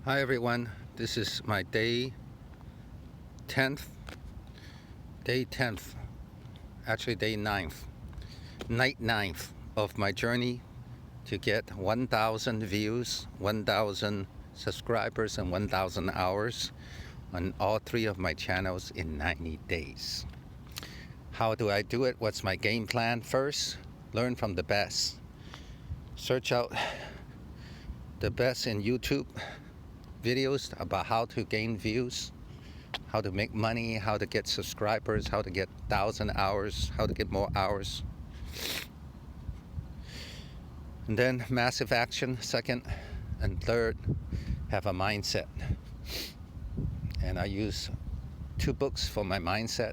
Hi everyone, this is my day 10th, actually day 9th, night 9th of my journey to get 1,000 views, 1,000 subscribers, and 1,000 hours on all three of my channels in 90 days. How do I do it? What's my game plan? First, learn from the best. Search out the best in YouTube videos about how to gain views, how to make money, how to get subscribers, how to get 1,000 hours, how to get more hours. And then massive action, second. And third, have a mindset. And I use 2 books for my mindset,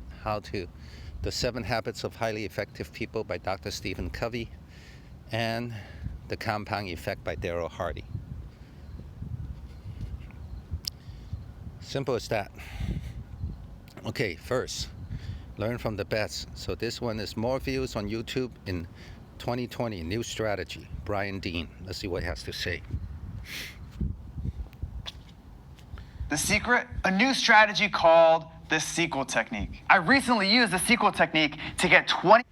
The 7 Habits of Highly Effective People by Dr. Stephen Covey, and The Compound Effect by Darryl Hardy. Simple as that. Okay, first, learn from the best. So this one is more views on YouTube in 2020, new strategy, Brian Dean. Let's see what he has to say. The secret? A new strategy called the sequel technique. I recently used the sequel technique to get 20.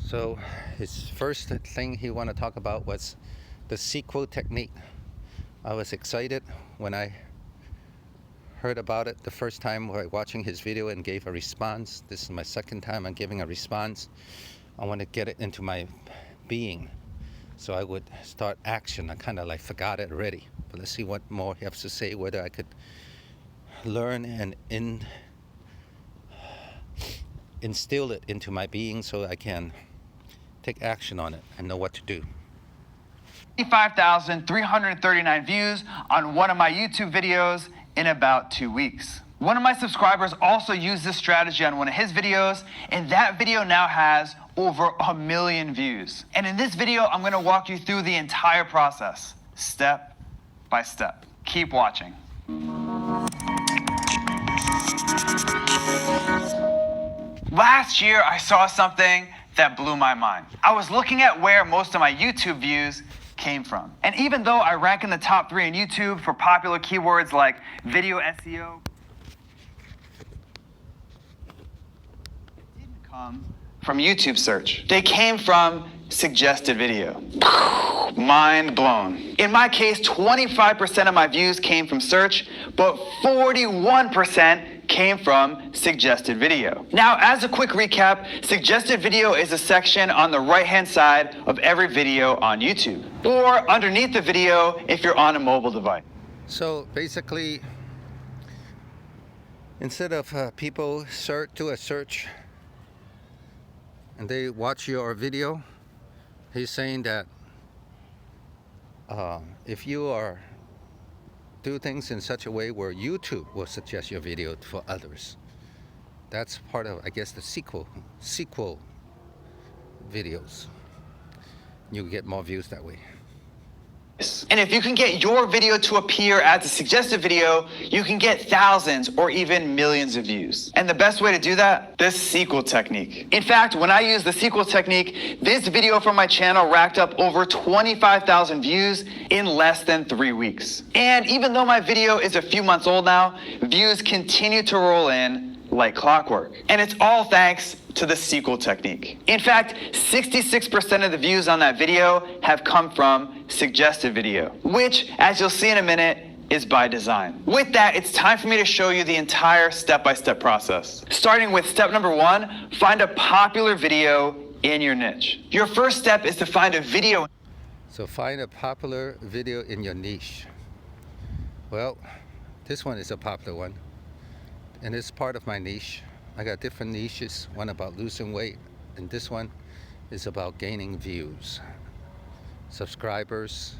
So his first thing he wanted to talk about was the sequel technique. I was excited when I heard about it the first time while watching his video and gave a response. This is my second time I'm giving a response. I want to get it into my being so I would start action. I kind of like forgot it already, but let's see what more he has to say, whether I could learn and instill it into my being so I can take action on it and know what to do. 25,339 views on one of my YouTube videos in about 2 weeks. One of my subscribers also used this strategy on one of his videos, and that video now has over 1 million views. And in this video, I'm gonna walk you through the entire process, step by step. Keep watching. Last year, I saw something that blew my mind. I was looking at where most of my YouTube views came from. And even though I rank in the top 3 on YouTube for popular keywords like video SEO, it didn't come from YouTube search. They came from suggested video. Mind blown. In my case, 25% of my views came from search, but 41% came from suggested video. Now, as a quick recap, suggested video is a section on the right-hand side of every video on YouTube, or underneath the video if you're on a mobile device. So basically, instead of people do a search and they watch your video, he's saying that if you do things in such a way where YouTube will suggest your video for others, that's part of, I guess, the sequel videos. You get more views that way. And if you can get your video to appear as a suggested video, you can get thousands or even millions of views. And the best way to do that? The sequel technique. In fact, when I used the sequel technique, this video from my channel racked up over 25,000 views in less than 3 weeks. And even though my video is a few months old now, views continue to roll in like clockwork. And it's all thanks to the sequel technique. In fact, 66% of the views on that video have come from suggested video, which, as you'll see in a minute, is by design. With that, it's time for me to show you the entire step-by-step process. Starting with step number 1, find a popular video in your niche. Your first step is to find a video. So find a popular video in your niche. Well, this one is a popular one, and it's part of my niche. I got different niches, one about losing weight, and this one is about gaining views, subscribers,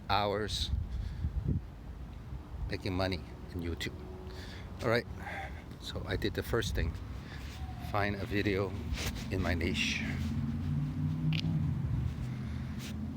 hours, making money in YouTube. All right, so I did the first thing, find a video in my niche.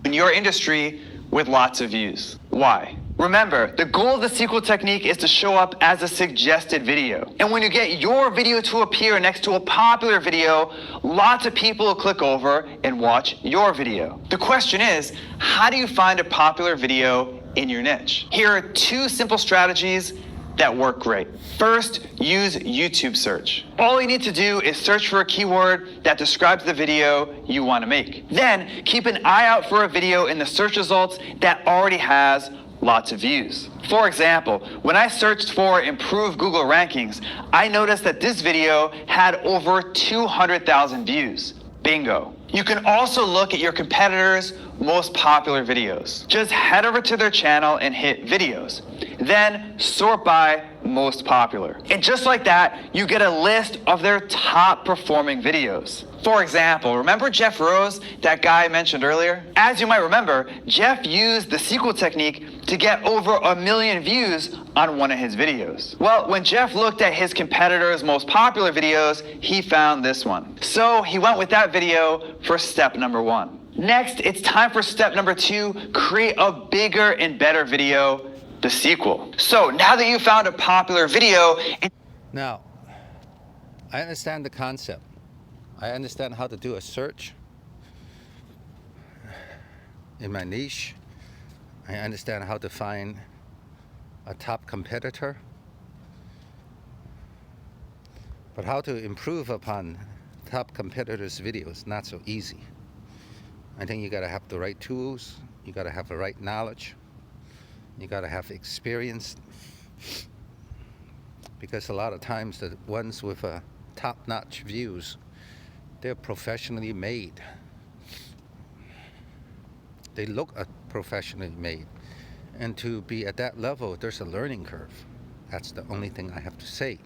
In your industry with lots of views. Why? Remember, the goal of the sequel technique is to show up as a suggested video. And when you get your video to appear next to a popular video, lots of people will click over and watch your video. The question is, how do you find a popular video in your niche. Here are 2 simple strategies that work great. First, use YouTube search. All you need to do is search for a keyword that describes the video you want to make. Then, keep an eye out for a video in the search results that already has lots of views. For example, when I searched for improved Google rankings, I noticed that this video had over 200,000 views. Bingo. You can also look at your competitors' most popular videos. Just head over to their channel and hit videos. Then sort by most popular. And just like that, you get a list of their top performing videos. For example, remember Jeff Rose, that guy I mentioned earlier? As you might remember, Jeff used the sequel technique to get over 1 million views on one of his videos. Well, when Jeff looked at his competitors' most popular videos, he found this one. So he went with that video for step number 1. Next, it's time for step number 2, create a bigger and better video, the sequel. So now that you found a popular video, Now, I understand the concept. I understand how to do a search in my niche. I understand how to find a top competitor. But how to improve upon top competitors' videos, not so easy. I think you gotta have the right tools, you gotta have the right knowledge, you gotta have experience. Because a lot of times the ones with top-notch views, they're professionally made. They look professionally made. And to be at that level, there's a learning curve. That's the only thing I have to say.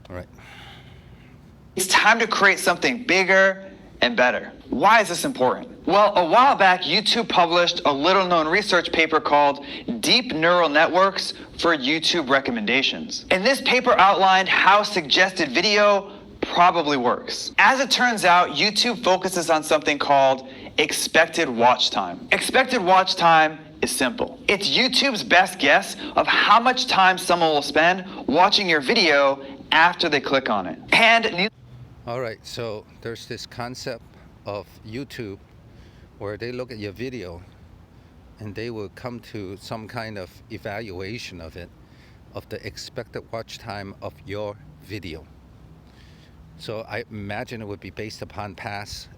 All right. it's time to create something bigger and better. Why is this important? Well, a while back, YouTube published a little-known research paper called Deep Neural Networks for YouTube Recommendations. And this paper outlined how suggested video probably works. As it turns out, YouTube focuses on something called expected watch time. Expected watch time is simple. It's YouTube's best guess of how much time someone will spend watching your video after they click on it. And all right, so there's this concept of YouTube where they look at your video and they will come to some kind of evaluation of it, of the expected watch time of your video. So I imagine it would be based upon the past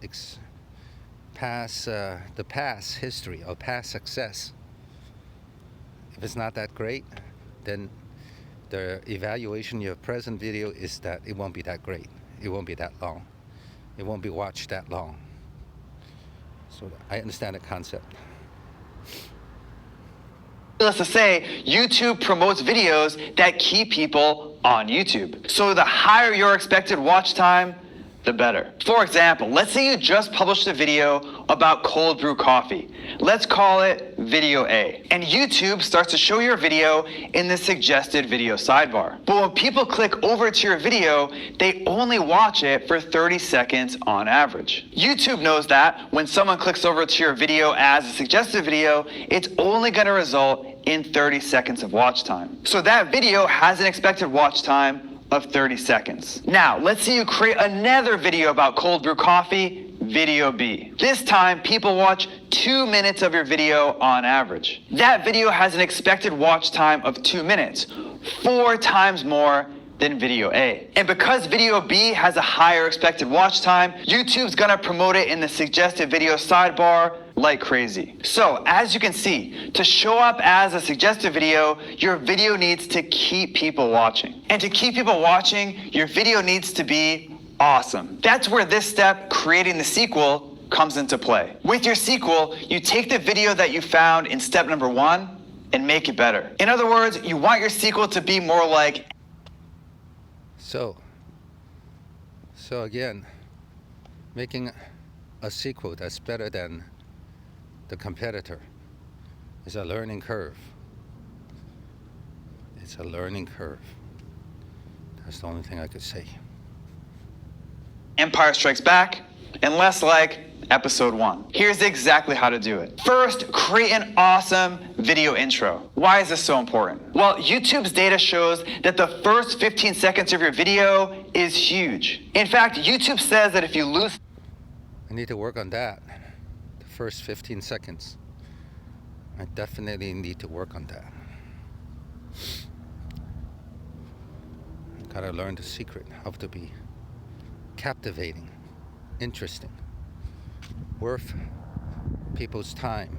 history or past success. If it's not that great, then the evaluation of your present video is that it won't be that great. It won't be that long. It won't be watched that long. So I understand the concept. Needless to say, YouTube promotes videos that keep people on YouTube. So the higher your expected watch time, the better. For example, let's say you just published a video about cold brew coffee. Let's call it video A. And YouTube starts to show your video in the suggested video sidebar. But when people click over to your video, they only watch it for 30 seconds on average. YouTube knows that when someone clicks over to your video as a suggested video, it's only going to result in 30 seconds of watch time. So that video has an expected watch time of 30 seconds. Now, let's say you create another video about cold brew coffee, video B. This time, people watch 2 minutes of your video on average. That video has an expected watch time of 2 minutes, 4 times more than video A. And because video B has a higher expected watch time, YouTube's gonna promote it in the suggested video sidebar like crazy. So, as you can see, to show up as a suggested video, your video needs to keep people watching. And to keep people watching, your video needs to be awesome. That's where this step, creating the sequel, comes into play. With your sequel, you take the video that you found in step number 1 and make it better. In other words, you want your sequel to be more like So again, making a sequel that's better than the competitor is a learning curve. It's a learning curve. That's the only thing I could say. Empire Strikes Back, and less like episode 1. Here's exactly how to do it. First, create an awesome video intro. Why is this so important? Well, YouTube's data shows that the first 15 seconds of your video is huge. In fact, YouTube says that if you lose... I need to work on that. The first 15 seconds. I definitely need to work on that. Gotta learn the secret how to be captivating, interesting, worth people's time.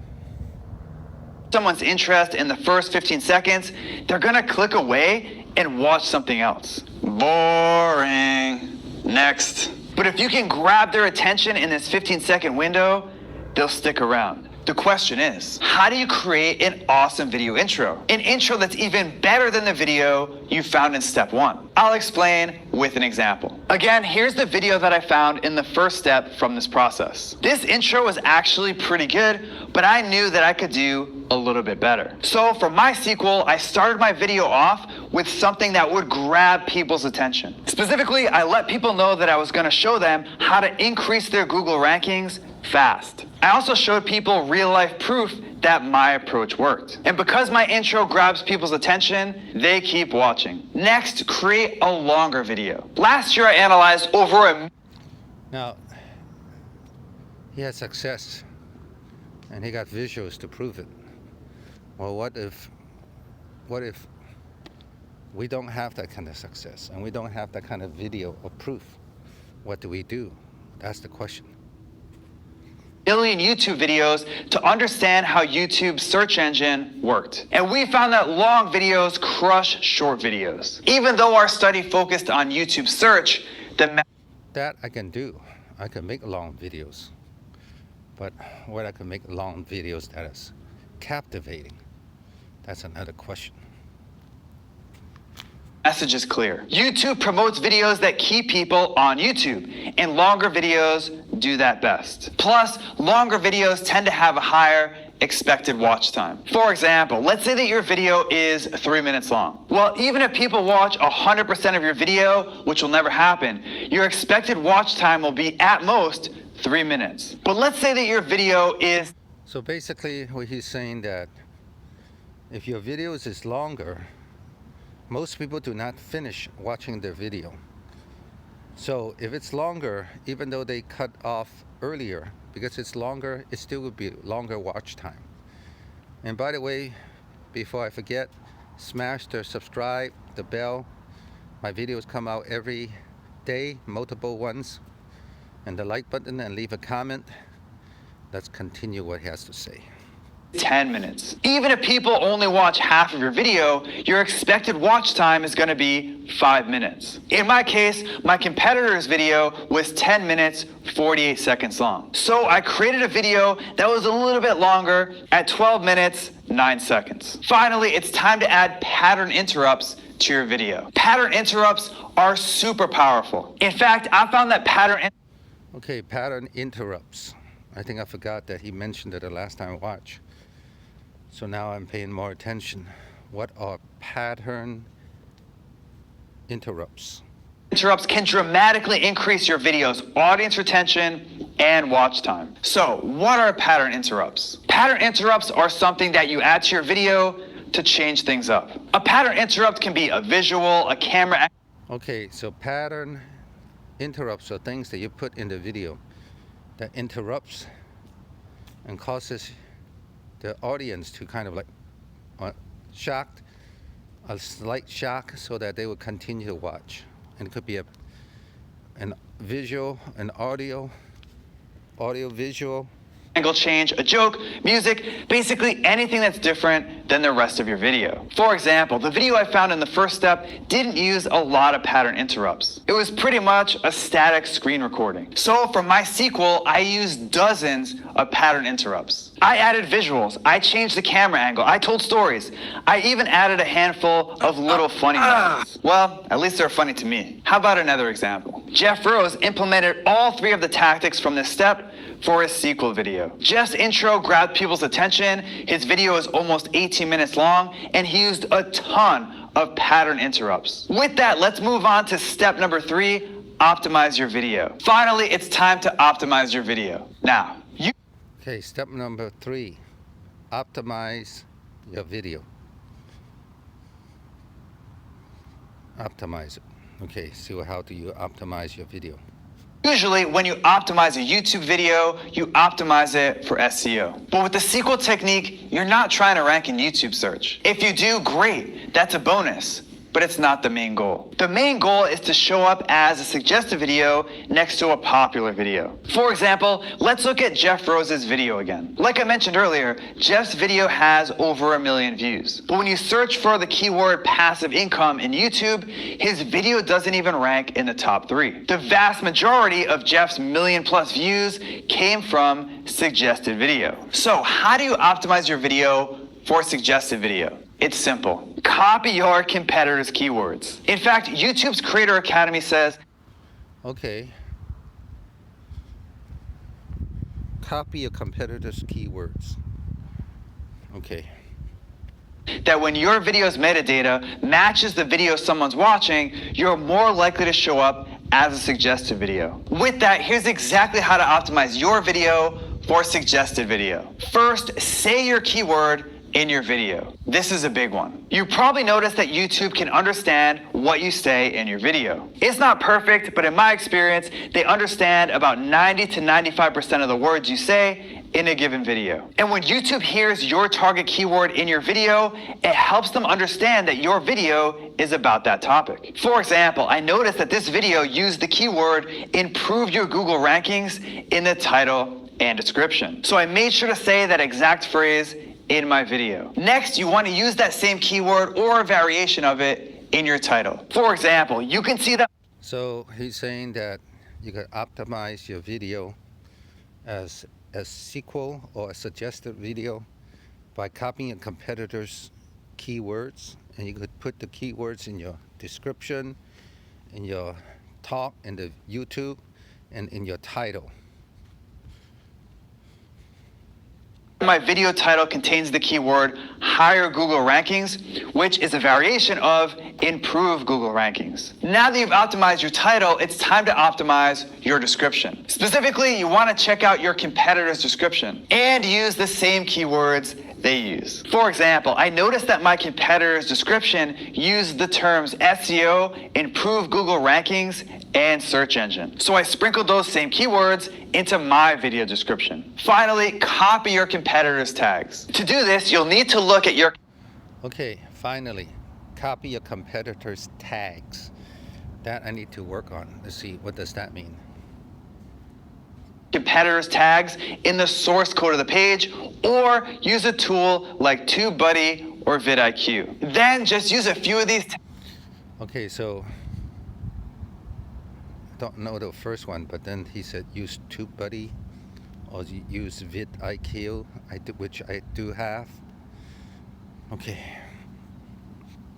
Someone's interest in the first 15 seconds, they're gonna click away and watch something else. Boring. Next. But if you can grab their attention in this 15-second window, they'll stick around. The question is, how do you create an awesome video intro? An intro that's even better than the video you found in step 1. I'll explain with an example. Again, here's the video that I found in the first step from this process. This intro was actually pretty good, but I knew that I could do a little bit better. So for my sequel, I started my video off with something that would grab people's attention. Specifically, I let people know that I was gonna show them how to increase their Google rankings fast. I also showed people real-life proof that my approach worked. And because my intro grabs people's attention, they keep watching. Next, create a longer video. Last year, I analyzed over Now, he had success, and he got visuals to prove it. Well, what if we don't have that kind of success, and we don't have that kind of video or proof? What do we do? That's the question. million YouTube videos to understand how YouTube's search engine worked. And we found that long videos crush short videos. Even though our study focused on YouTube search, That I can do. I can make long videos. But whether I can make long videos that is captivating, that's another question. message is clear. YouTube promotes videos that keep people on YouTube, and longer videos do that best. Plus, longer videos tend to have a higher expected watch time. For example, let's say that your video is 3 minutes long. Well, even if people watch 100% of your video, which will never happen, your expected watch time will be at most 3 minutes. But let's say that your video is... So basically, what he's saying that if your videos is longer, most people do not finish watching their video. So if it's longer, even though they cut off earlier, because it's longer, it still would be longer watch time. And by the way, before I forget, smash the subscribe, the bell. My videos come out every day, multiple ones. And the like button, and leave a comment. Let's continue what he has to say. 10 minutes. Even if people only watch half of your video, your expected watch time is going to be 5 minutes. In my case, my competitor's video was 10 minutes, 48 seconds long. So I created a video that was a little bit longer at 12 minutes, 9 seconds. Finally, it's time to add pattern interrupts to your video. Pattern interrupts are super powerful. In fact, I found that pattern interrupts. I think I forgot that he mentioned it the last time I watched. So now I'm paying more attention. What are pattern interrupts? Interrupts can dramatically increase your video's audience retention and watch time. So, what are pattern interrupts? Pattern interrupts are something that you add to your video to change things up. A pattern interrupt can be a visual, a camera... Okay, so pattern interrupts are things that you put in the video that interrupts and causes the audience to kind of like shocked, a slight shock, so that they will continue to watch. And it could be an visual, an audio visual. Angle change, a joke, music, basically anything that's different than the rest of your video. For example, the video I found in the first step didn't use a lot of pattern interrupts. It was pretty much a static screen recording. So for my sequel, I used dozens of pattern interrupts. I added visuals, I changed the camera angle, I told stories. I even added a handful of little funny moments. Well, at least they're funny to me. How about another example? Jeff Rose implemented all 3 of the tactics from this step for his sequel video. Jeff's intro grabbed people's attention, his video is almost 18 minutes long, and he used a ton of pattern interrupts. With that, let's move on to step number 3, optimize your video. Finally, it's time to optimize your video. Now, Okay, step number 3, optimize your video. Optimize it. Okay, so how do you optimize your video? Usually, when you optimize a YouTube video, you optimize it for SEO. But with the sequel technique, you're not trying to rank in YouTube search. If you do, great, that's a bonus. But it's not the main goal. The main goal is to show up as a suggested video next to a popular video. For example, let's look at Jeff Rose's video again. Like I mentioned earlier, Jeff's video has over 1 million views. But when you search for the keyword passive income in YouTube, his video doesn't even rank in the top 3. The vast majority of Jeff's 1 million+ views came from suggested video. So how do you optimize your video for suggested video? It's simple. Copy your competitors' keywords. In fact, YouTube's Creator Academy says, Okay. Copy your competitors' keywords. Okay. that when your video's metadata matches the video someone's watching, you're more likely to show up as a suggested video. With that, here's exactly how to optimize your video for suggested video. First, say your keyword in your video. This is a big one. You probably noticed that YouTube can understand what you say in your video. It's not perfect, but in my experience, they understand about 90 to 95% of the words you say in a given video. And when YouTube hears your target keyword in your video, it helps them understand that your video is about that topic. For example, I noticed that this video used the keyword improve your Google rankings in the title and description. So I made sure to say that exact phrase in my video. Next, you want to use that same keyword or a variation of it in your title. For example, you can see that. So he's saying that you can optimize your video as a sequel or a suggested video by copying a competitor's keywords, and you could put the keywords in your description, in your talk, in the YouTube, and in your title. My video title contains the keyword higher Google rankings, which is a variation of improve Google rankings. Now that you've optimized your title, it's time to optimize your description. Specifically, you want to check out your competitor's description and use the same keywords they use. For example, I noticed that my competitor's description used the terms SEO, improve Google rankings, and search engine. So I sprinkled those same keywords into my video description. Finally, copy your competitor's tags. To do this, you'll need to look at your Finally, copy your competitor's tags. That I need to work on. Let's see, what does that mean? competitors' tags in the source code of the page, or use a tool like TubeBuddy or vidIQ. Then just use a few of these. Okay, so I don't know the first one, but then he said use TubeBuddy or use vidIQ, which I do have. Okay.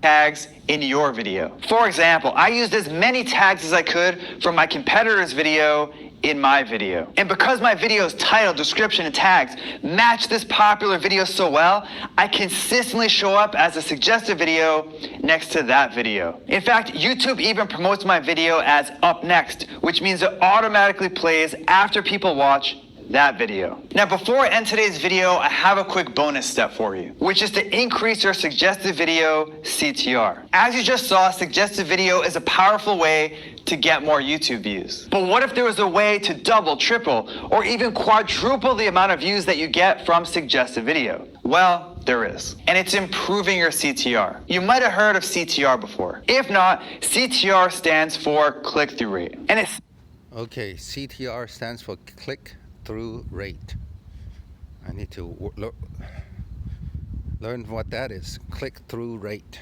Tags in your video. For example, I used as many tags as I could from my competitor's video in my video. And because my video's title, description, and tags match this popular video so well, I consistently show up as a suggested video next to that video. In fact, YouTube even promotes my video as up next, which means it automatically plays after people watch that video. Now, before I end today's video, I have a quick bonus step for you, which is to increase your suggested video CTR. As you just saw, suggested video is a powerful way to get more YouTube views. But what if there was a way to double, triple, or even quadruple the amount of views that you get from suggested video? Well, there is. And it's improving your CTR. You might have heard of CTR before. If not, CTR stands for click-through rate. And it's Okay, CTR stands for click-through rate. I need to learn what that is. Click-through rate.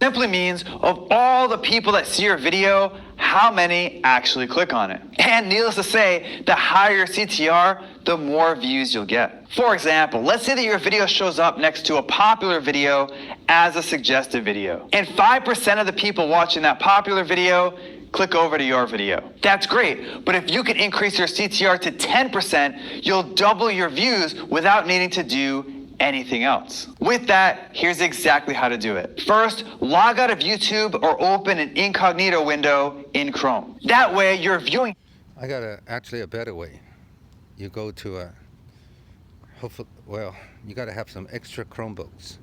simply means of all the people that see your video, how many actually click on it. And needless to say, the higher your CTR, the more views you'll get. For example, let's say that your video shows up next to a popular video as a suggested video, and 5% of the people watching that popular video click over to your video. That's great, but if you can increase your CTR to 10%, you'll double your views without needing to do anything else. With that, here's exactly how to do it. First, log out of YouTube or open an incognito window in Chrome. That way, you're viewing. I got actually a better way. You go to a, you got to have some extra Chromebooks,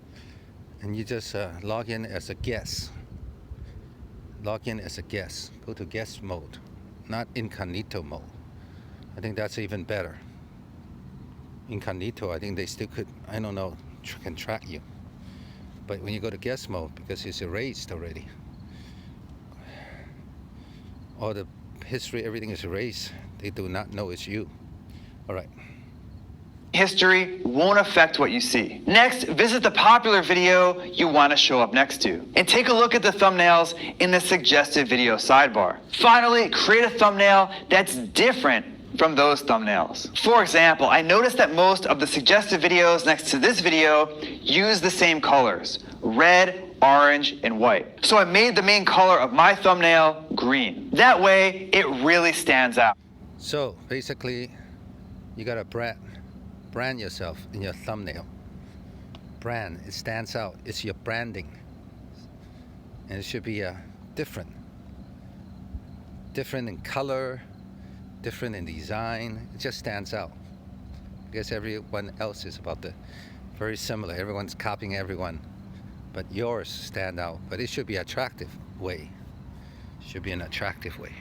and you just log in as a guest. Log in as a guest. Go to guest mode. not incognito mode. I think that's even better. Incognito, I think they still could, I don't know, can track you. But when you go to guest mode, because it's erased already, all the history, everything is erased. They do not know it's you. All right. History won't affect what you see. Next, visit the popular video you want to show up next to, and take a look at the thumbnails in the suggested video sidebar. Finally, create a thumbnail that's different from those thumbnails. For example, I noticed that most of the suggested videos next to this video use the same colors: red, orange, and white. So I made the main color of my thumbnail green. That way, it really stands out. So basically, you gotta brand yourself in your thumbnail. Brand, it stands out. It's your branding, and it should be different in color, different in design. It just stands out. I guess everyone else is very similar. Everyone's copying everyone, but yours stand out. But it should be attractive way. It should be an attractive way.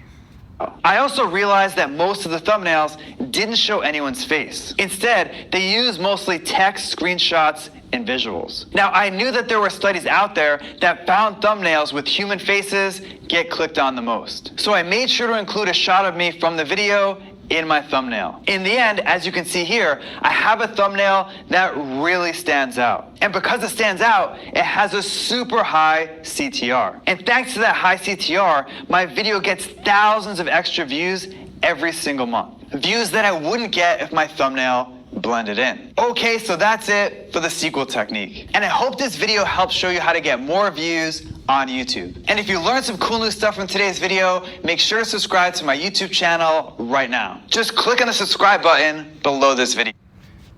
I also realized that most of the thumbnails didn't show anyone's face. Instead, they used mostly text, screenshots, and visuals. Now, I knew that there were studies out there that found thumbnails with human faces get clicked on the most. So I made sure to include a shot of me from the video in my thumbnail. In the end, as you can see here, I have a thumbnail that really stands out. And because it stands out, it has a super high CTR. And thanks to that high CTR, my video gets thousands of extra views every single month. Views that I wouldn't get if my thumbnail blended in. Okay, so that's it for the sequel technique. And I hope this video helps show you how to get more views on YouTube. And if you learned some cool new stuff from today's video, make sure to subscribe to my YouTube channel right now. Just click on the subscribe button below this video.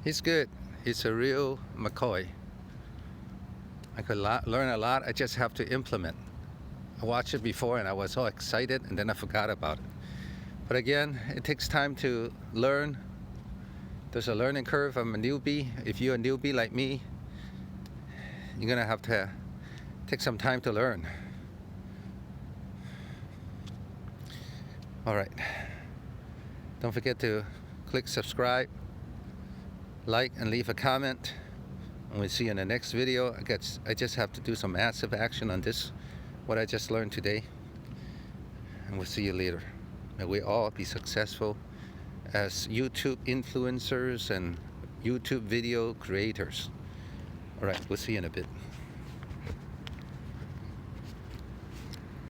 He's good. He's a real McCoy. I could learn a lot. I just have to implement. I watched it before and I was so excited, and then I forgot about it. But again, it takes time to learn. There's a learning curve. I'm a newbie. If you're a newbie like me, you're gonna have to take some time to learn. All right. Don't forget to click subscribe, like, and leave a comment. And we'll see you in the next video. I just have to do some massive action on this, what I just learned today. And we'll see you later. May we all be successful as YouTube influencers and YouTube video creators. All right, we'll see you in a bit.